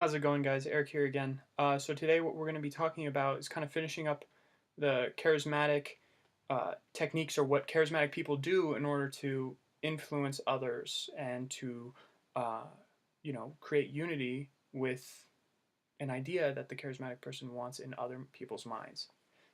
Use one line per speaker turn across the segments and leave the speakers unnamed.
How's it going, guys? Eric here again. So today what we're going to be talking about is kind of finishing up the charismatic techniques, or what charismatic people do in order to influence others and to, uh, create unity with an idea that the charismatic person wants in other people's minds.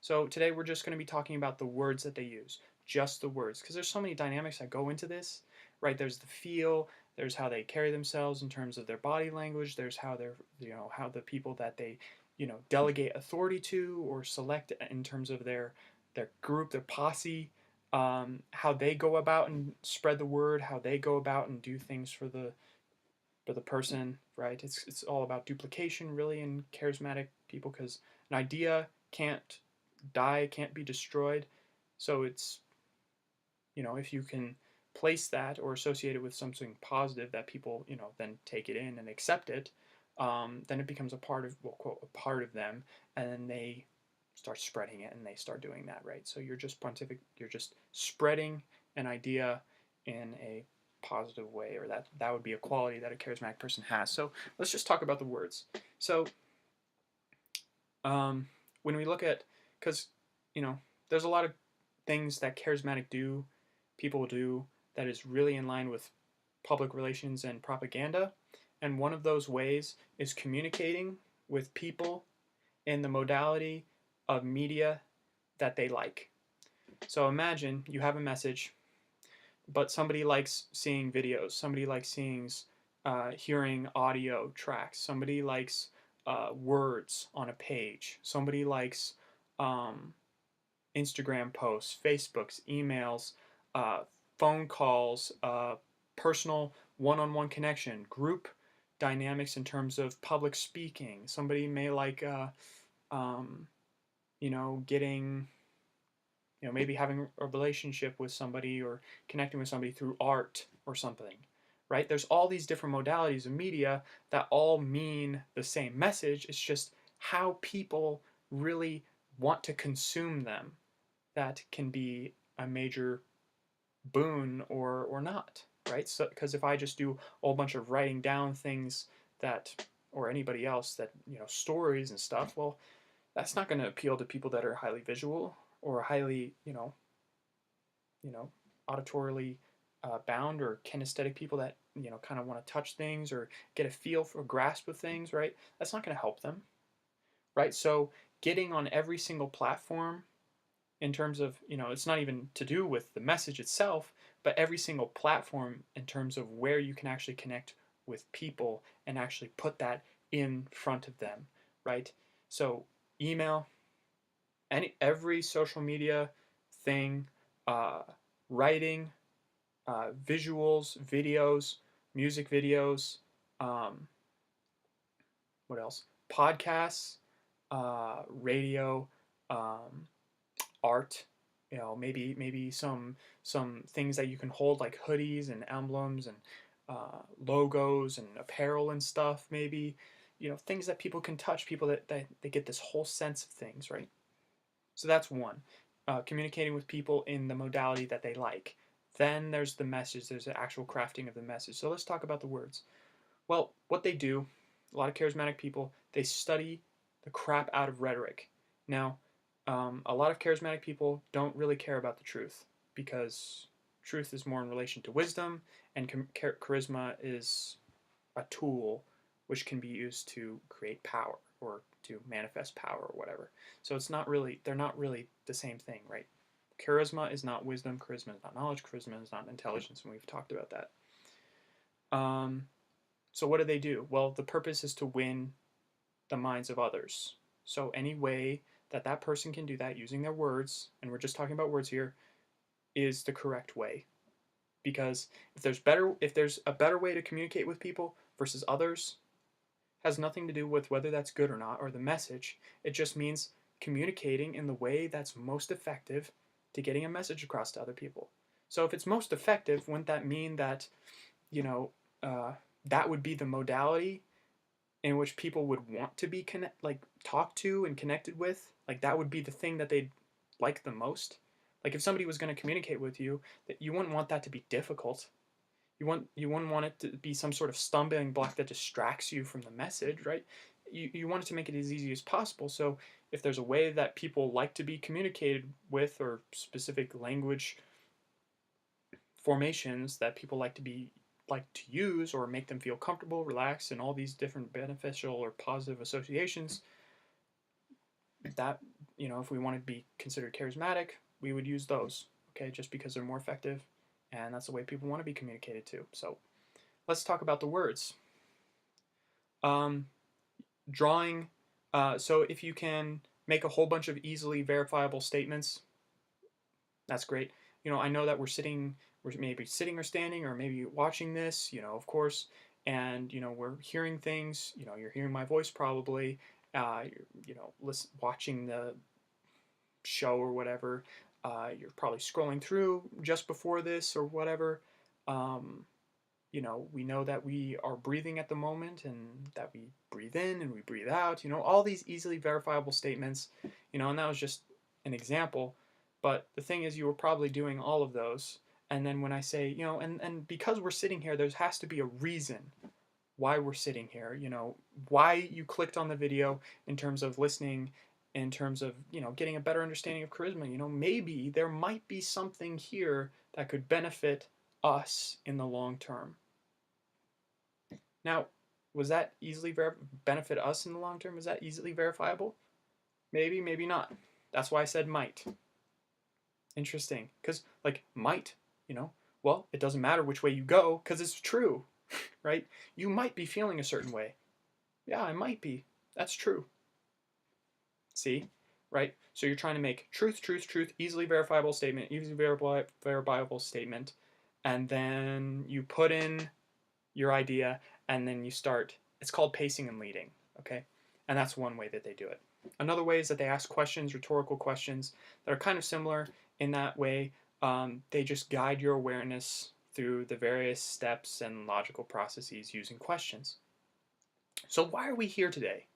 So today we're just going to be talking about the words that they use, just the words, because there's so many dynamics that go into this, right? There's the feel, there's how they carry themselves in terms of their body language, there's how they're, how the people that they, delegate authority to or select in terms of their group, their posse, how they go about and spread the word, how they go about and do things for the person, right? It's all about duplication, really, in charismatic people, because an idea can't die, can't be destroyed. So it's, if you can place that or associate it with something positive that people, then take it in and accept it, then it becomes a part of, well, quote, a part of them, and then they start spreading it and they start doing that, right? So you're just spreading an idea in a positive way, or that would be a quality that a charismatic person has. So let's just talk about the words. So when we look at, because there's a lot of things that charismatic people do, that is really in line with public relations and propaganda, and one of those ways is communicating with people in the modality of media that they like. So imagine you have a message, but somebody likes seeing videos, somebody likes hearing audio tracks, somebody likes words on a page, somebody likes um, Instagram posts, Facebooks, emails, uh, phone calls, personal one-on-one connection, group dynamics in terms of public speaking. Somebody may like, um, getting, maybe having a relationship with somebody or connecting with somebody through art or something, right? There's all these different modalities of media that all mean the same message. It's just how people really want to consume them that can be a major boon or not, right? So because if I just do a whole bunch of writing down things that, or anybody else that, stories and stuff, well, that's not going to appeal to people that are highly visual or highly, you know, auditorily bound, or kinesthetic people that, kind of want to touch things or get a feel for, grasp of things, right? That's not going to help them, right? So getting on every single platform, in terms of, it's not even to do with the message itself, but every single platform in terms of where you can actually connect with people and actually put that in front of them, right? So email, every social media thing, uh, writing, visuals, videos, music videos, um, what else? Podcasts, radio, um, art, maybe some things that you can hold, like hoodies and emblems and logos and apparel and stuff, maybe, things that people can touch, people that they get this whole sense of things, right? So that's one, communicating with people in the modality that they like. Then there's the message, there's the actual crafting of the message. So let's talk about the words. Well, what they do, a lot of charismatic people, they study the crap out of rhetoric. Now, a lot of charismatic people don't really care about the truth, because truth is more in relation to wisdom, and charisma is a tool which can be used to create power or to manifest power or whatever. So they're not really the same thing, right? Charisma is not wisdom, charisma is not knowledge, charisma is not intelligence, and we've talked about that. So what do? Well, the purpose is to win the minds of others. So any way that that person can do that using their words, and we're just talking about words here, is the correct way. Because if there's a better way to communicate with people versus others, has nothing to do with whether that's good or not, or the message. It just means communicating in the way that's most effective to getting a message across to other people. So if it's most effective, wouldn't that mean that, you know, uh, that would be the modality in which people would want to be talked to and connected with? Like, that would be the thing that they'd like the most. Like, if somebody was going to communicate with you, that you wouldn't want that to be difficult. You wouldn't want it to be some sort of stumbling block that distracts you from the message, right? You want it to make it as easy as possible. So if there's a way that people like to be communicated with, or specific language formations that people like to use, or make them feel comfortable, relaxed, and all these different beneficial or positive associations, that, if we want to be considered charismatic, we would use those, okay, just because they're more effective, and that's the way people want to be communicated to. So let's talk about the words. Drawing. So if you can make a whole bunch of easily verifiable statements, that's great. I know that we're maybe sitting or standing, or maybe watching this, of course, and we're hearing things. You're hearing my voice probably. Watching the show or whatever. You're probably scrolling through just before this or whatever. We know that we are breathing at the moment, and that we breathe in and we breathe out. All these easily verifiable statements. And that was just an example. But the thing is, you were probably doing all of those. And then when I say, and because we're sitting here, there has to be a reason why we're sitting here, why you clicked on the video, in terms of listening, in terms of, getting a better understanding of charisma. Maybe there might be something here that could benefit us in the long term. Now, was that easily benefit us in the long term? Was that easily verifiable? Maybe, maybe not. That's why I said might. Interesting. Because, might, well, it doesn't matter which way you go, because it's true, right? You might be feeling a certain way. Yeah, I might be. That's true. See? Right? So you're trying to make truth, truth, truth, easily verifiable statement, and then you put in your idea, and then you start. It's called pacing and leading, okay? And that's one way that they do it. Another way is that they ask questions, rhetorical questions, that are kind of similar in that way. They just guide your awareness through the various steps and logical processes using questions. So why are we here today?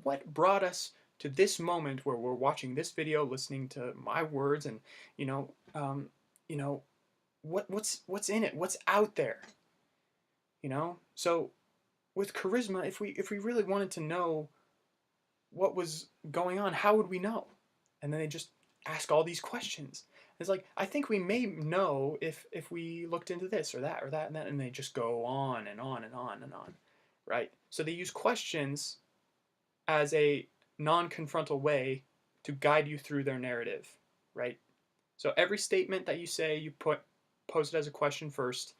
What brought us to this moment where we're watching this video, listening to my words, and what's in it? What's out there? So with charisma, if we really wanted to know what was going on, how would we know? And then they just ask all these questions. It's like, I think we may know if we looked into this or that or that and that, and they just go on and on and on and on, right? So they use questions as a non-confrontal way to guide you through their narrative, right? So every statement that you say, you pose it as a question first.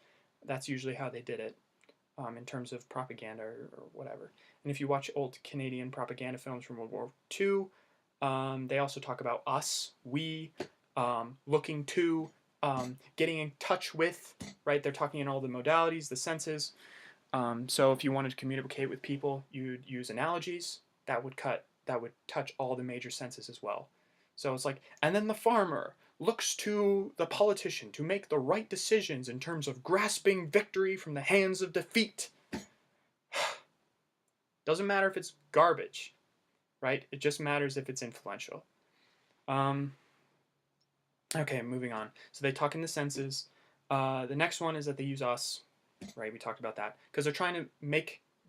That's usually how they did it, in terms of propaganda or whatever. And if you watch old Canadian propaganda films from World War II, they also talk about us, we, looking to, getting in touch with, right? They're talking in all the modalities, the senses. So if you wanted to communicate with people, you'd use analogies that would touch all the major senses as well. So it's like, and then the farmer looks to the politician to make the right decisions in terms of grasping victory from the hands of defeat. Doesn't matter if it's garbage, right? It just matters if it's influential. Okay, moving on. So they talk in the senses. The next one is that they use us, right? We talked about that. Because they're trying to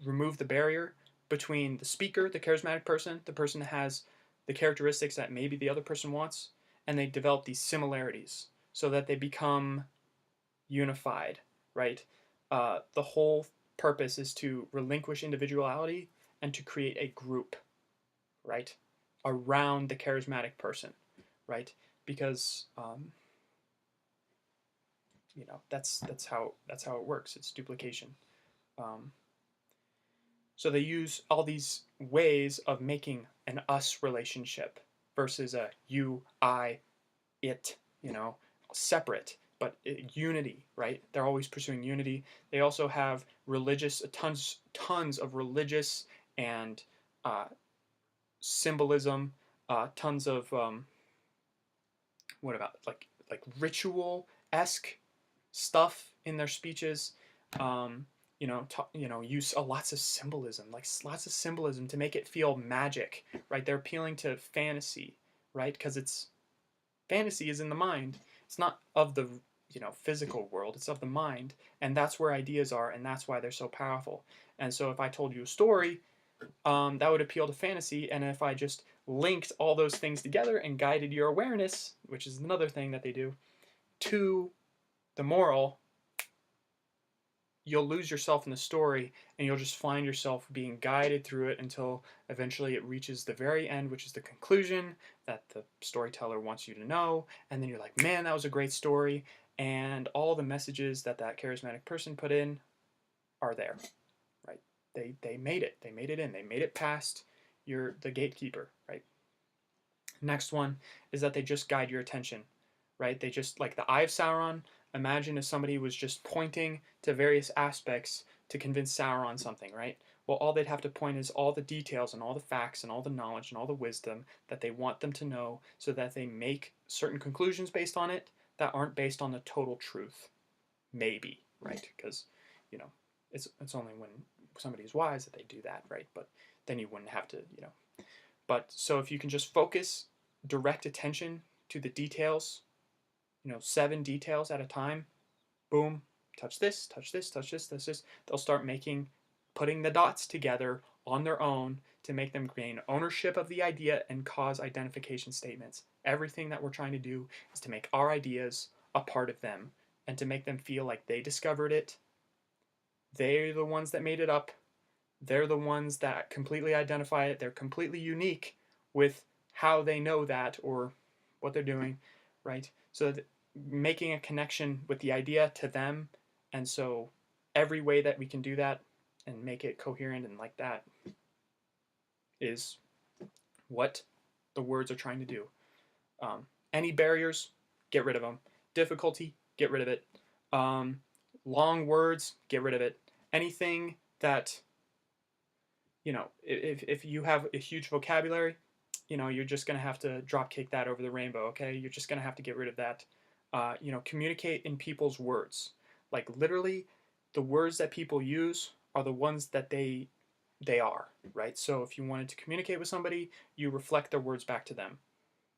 remove the barrier between the speaker, the charismatic person, the person that has the characteristics that maybe the other person wants, and they develop these similarities so that they become unified, right? The whole purpose is to relinquish individuality and to create a group, right, around the charismatic person, right? Because that's how it works. It's duplication. So they use all these ways of making an us relationship versus a you, I, it, separate, but unity, right? They're always pursuing unity. They also have tons of religious and symbolism, tons of what about like ritual-esque stuff in their speeches. Use lots of symbolism, to make it feel magic, right? They're appealing to fantasy, right? Because fantasy is in the mind. It's not of the physical world. It's of the mind, and that's where ideas are, and that's why they're so powerful. And so if I told you a story, that would appeal to fantasy, and if I just linked all those things together and guided your awareness, which is another thing that they do, to the moral, you'll lose yourself in the story, and you'll just find yourself being guided through it until eventually it reaches the very end, which is the conclusion that the storyteller wants you to know. And then you're like, man, that was a great story. And all the messages that charismatic person put in are there, right? They made it. They made it in. They made it past the gatekeeper, right? Next one is that they just guide your attention, right? They just, like the Eye of Sauron, imagine if somebody was just pointing to various aspects to convince Sauron something, right? Well, all they'd have to point is all the details and all the facts and all the knowledge and all the wisdom that they want them to know, so that they make certain conclusions based on it that aren't based on the total truth. Maybe, right? Because, it's only when somebody is wise that they do that, right? But then you wouldn't have to, But so if you can just focus direct attention to the details, 7 details at a time, boom, touch this, touch this, touch this, touch this, they'll start putting the dots together on their own to make them gain ownership of the idea and cause identification statements. Everything that we're trying to do is to make our ideas a part of them and to make them feel like they discovered it. They're the ones that made it up. They're the ones that completely identify it. They're completely unique with how they know that or what they're doing, right? So making a connection with the idea to them, and so every way that we can do that and make it coherent and like that is what the words are trying to do. Any barriers, get rid of them. Difficulty, get rid of it. Long words, get rid of it. Anything that, if you have a huge vocabulary, you're just going to have to drop kick that over the rainbow, okay? You're just going to have to get rid of that. Communicate in people's words. Like literally, the words that people use are the ones that they are, right? So if you wanted to communicate with somebody, you reflect their words back to them,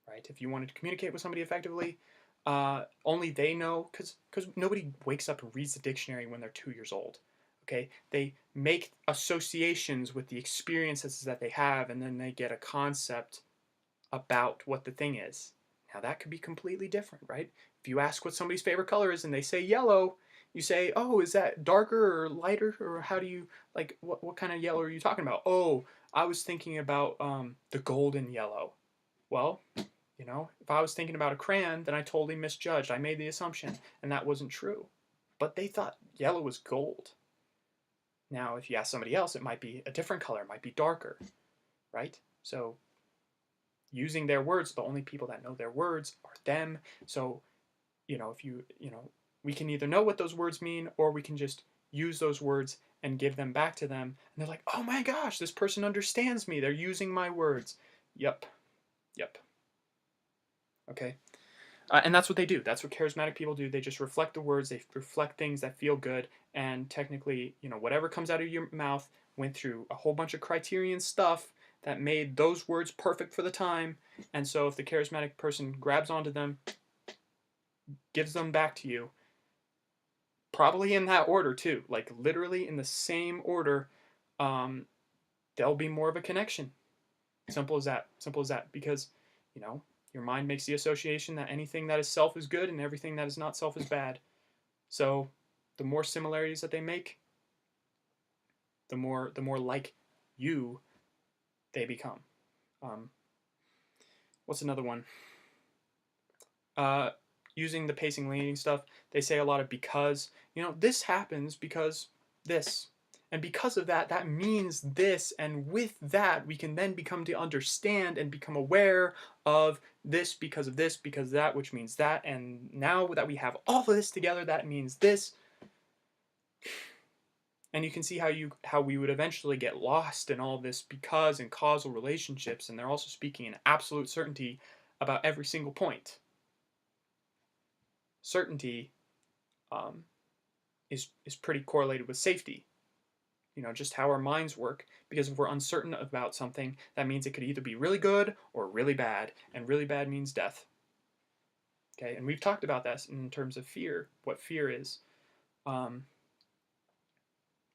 right? If you wanted to communicate with somebody effectively, only they know, because nobody wakes up and reads the dictionary when they're 2 years old. Okay, they make associations with the experiences that they have, and then they get a concept about what the thing is. Now that could be completely different, right? If you ask what somebody's favorite color is and they say yellow, you say, oh, is that darker or lighter, or how do you, like, what kind of yellow are you talking about? Oh, I was thinking about the golden yellow. Well, if I was thinking about a crayon, then I totally misjudged. I made the assumption, and that wasn't true. But they thought yellow was gold. Now, if you ask somebody else, it might be a different color. It might be darker, right? So using their words, the only people that know their words are them. So, we can either know what those words mean, or we can just use those words and give them back to them. And they're like, oh my gosh, this person understands me. They're using my words. Yep. Okay. And that's what they do. That's what charismatic people do. They just reflect the words. They reflect things that feel good. And technically, whatever comes out of your mouth went through a whole bunch of criterion stuff that made those words perfect for the time. And so if the charismatic person grabs onto them, gives them back to you, probably in that order too, like literally in the same order, there'll be more of a connection. Simple as that. Because, your mind makes the association that anything that is self is good and everything that is not self is bad. So the more similarities that they make, the more like you they become. What's another one? Using the pacing leading stuff, they say a lot of because. This happens because this. And because of that, that means this, and with that, we can then become to understand and become aware of this because of this, because that, which means that, and now that we have all of this together, that means this. And you can see how we would eventually get lost in all this because and causal relationships, and they're also speaking in absolute certainty about every single point. Certainty is pretty correlated with safety. Just how our minds work, because if we're uncertain about something, that means it could either be really good or really bad, and really bad means death. Okay, and we've talked about that in terms of fear, what fear is. Um,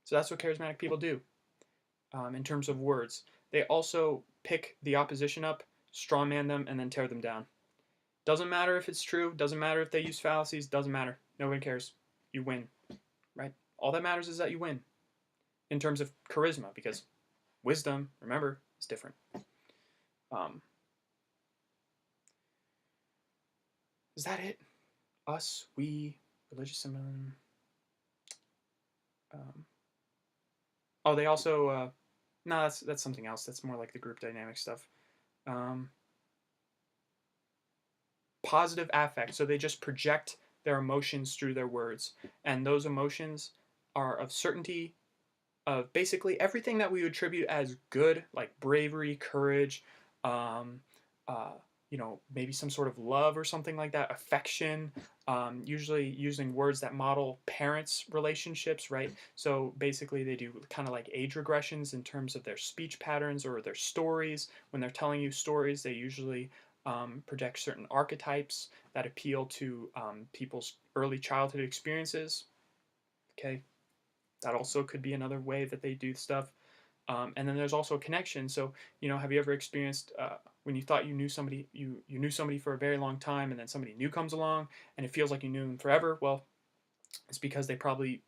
so that's what charismatic people do in terms of words. They also pick the opposition up, strawman them, and then tear them down. Doesn't matter if it's true, doesn't matter if they use fallacies, doesn't matter. Nobody cares. You win, right? All that matters is that you win in terms of charisma, because wisdom, remember, is different. Is that it? Us, we, religious, oh, they also, no, that's something else. That's more like the group dynamic stuff. Positive affect. So they just project their emotions through their words. And those emotions are of certainty, of basically everything that we would attribute as good, like bravery, courage, um, maybe some sort of love or something like that, affection, usually using words that model parents' relationships, right? So basically they do kind of like age regressions in terms of their speech patterns or their stories. When they're telling you stories, they usually project certain archetypes that appeal to people's early childhood experiences. Okay, that also could be another way that they do stuff. And then there's also a connection. So, have you ever experienced when you thought you knew somebody, you knew somebody for a very long time, and then somebody new comes along, and it feels like you knew them forever? Well, it's because they probably,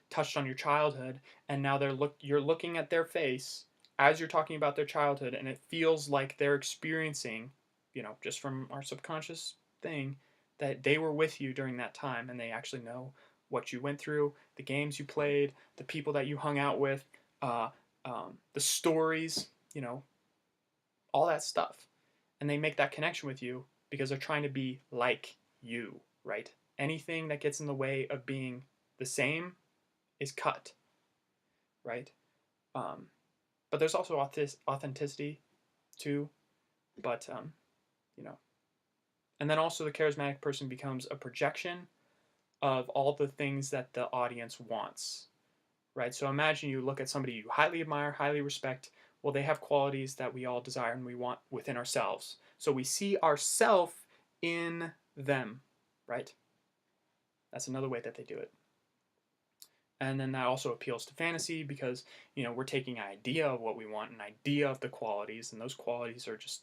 touched on your childhood, and now you're looking at their face as you're talking about their childhood, and it feels like they're experiencing, just from our subconscious thing, that they were with you during that time, and they actually know what you went through, the games you played, the people that you hung out with, uh, the stories, all that stuff. And they make that connection with you because they're trying to be like you, right? Anything that gets in the way of being the same is cut, right? Um, but there's also authenticity too. But, you know, and then also the charismatic person becomes a projection of all the things that the audience wants, right? So imagine you look at somebody you highly admire, highly respect. Well, they have qualities that we all desire and we want within ourselves. So we see ourself in them, right? That's another way that they do it. And then that also appeals to fantasy because, we're taking an idea of what we want, an idea of the qualities, and those qualities are just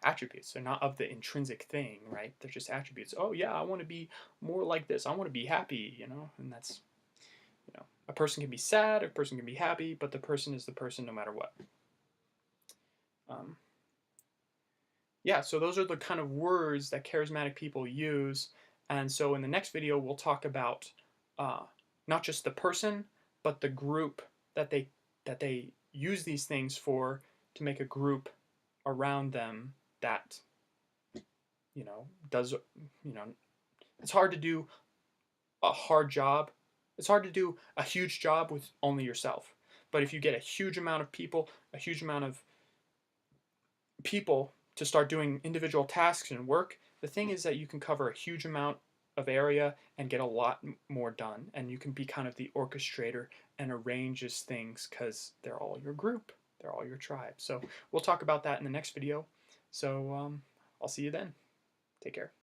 attributes. They're not of the intrinsic thing, right? They're just attributes. Oh, yeah, I want to be more like this. I want to be happy, and that's, a person can be sad, a person can be happy, but the person is the person no matter what. Um, yeah, so those are the kind of words that charismatic people use. And so in the next video, we'll talk about not just the person, but the group that they use these things for, to make a group around them that does it's hard to do a hard job. It's hard to do a huge job with only yourself. But if you get a huge amount of people to start doing individual tasks and work, the thing is that you can cover a huge amount of area and get a lot more done. And you can be kind of the orchestrator and arranges things because they're all your group. They're all your tribe. So we'll talk about that in the next video. So I'll see you then. Take care.